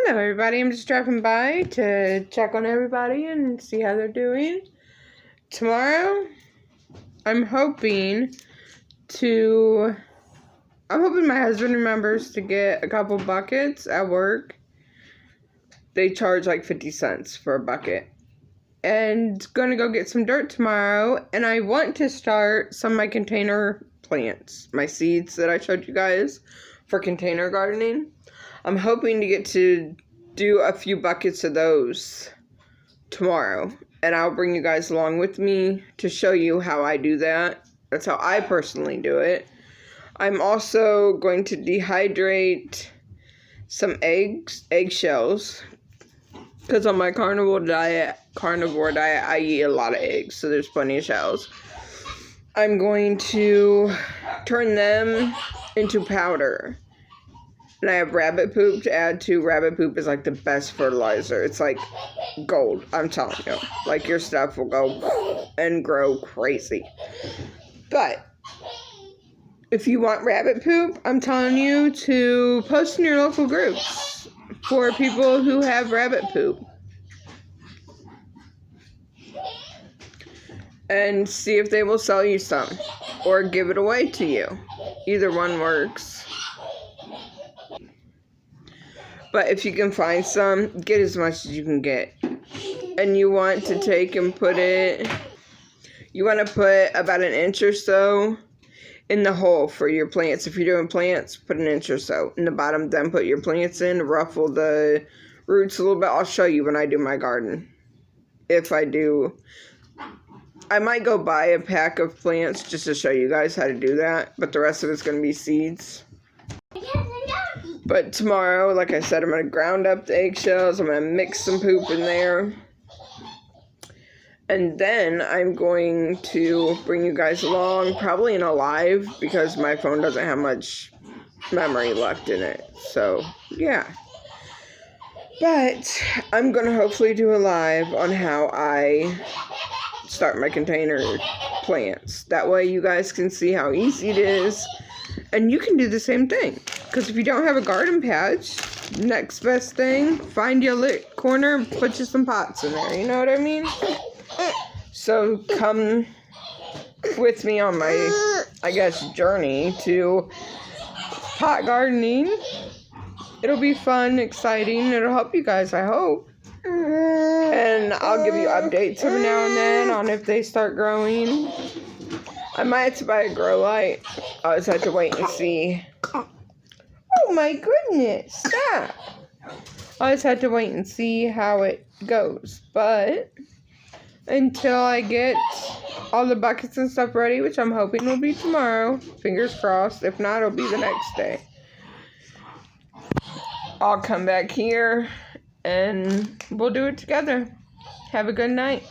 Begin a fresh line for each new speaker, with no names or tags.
Hello everybody, I'm just dropping by to check on everybody and see how they're doing. Tomorrow, I'm hoping my husband remembers to get a couple buckets at work. They charge like 50 cents for a bucket. And gonna go get some dirt tomorrow, and I want to start some of my container plants, my seeds that I showed you guys for container gardening. I'm hoping to get to do a few buckets of those tomorrow, and I'll bring you guys along with me to show you how I do that. That's how I personally do it. I'm also going to dehydrate some eggshells, because on my carnivore diet, I eat a lot of eggs, so there's plenty of shells. I'm going to turn them into powder. And I have rabbit poop to add to. Rabbit poop is like the best fertilizer. It's like gold, I'm telling you. Like, your stuff will go and grow crazy. But if you want rabbit poop, I'm telling you to post in your local groups for people who have rabbit poop. And see if they will sell you some or give it away to you. Either one works. But if you can find some, get as much as you can get. And you want to take and you want to put about an inch or so in the hole for your plants. If you're doing plants, put an inch or so in the bottom, then put your plants in, ruffle the roots a little bit. I'll show you when I do my garden. If I do, I might go buy a pack of plants just to show you guys how to do that, but the rest of it's going to be seeds. But tomorrow, like I said, I'm going to ground up the eggshells. I'm going to mix some poop in there. And then I'm going to bring you guys along, probably in a live, because my phone doesn't have much memory left in it. So, yeah. But I'm going to hopefully do a live on how I start my container plants. That way you guys can see how easy it is. And you can do the same thing. Because if you don't have a garden patch, next best thing, find your lit corner, put you some pots in there. You know what I mean? So come with me on my, I guess, journey to pot gardening. It'll be fun, exciting. It'll help you guys, I hope. And I'll give you updates every now and then on if they start growing. I might have to buy a grow light. I'll just have to wait and see. Oh my goodness, stop. I just have to wait and see how it goes. But until I get all the buckets and stuff ready, which I'm hoping will be tomorrow, fingers crossed. If not, it'll be the next day. I'll come back here and we'll do it together. Have a good night.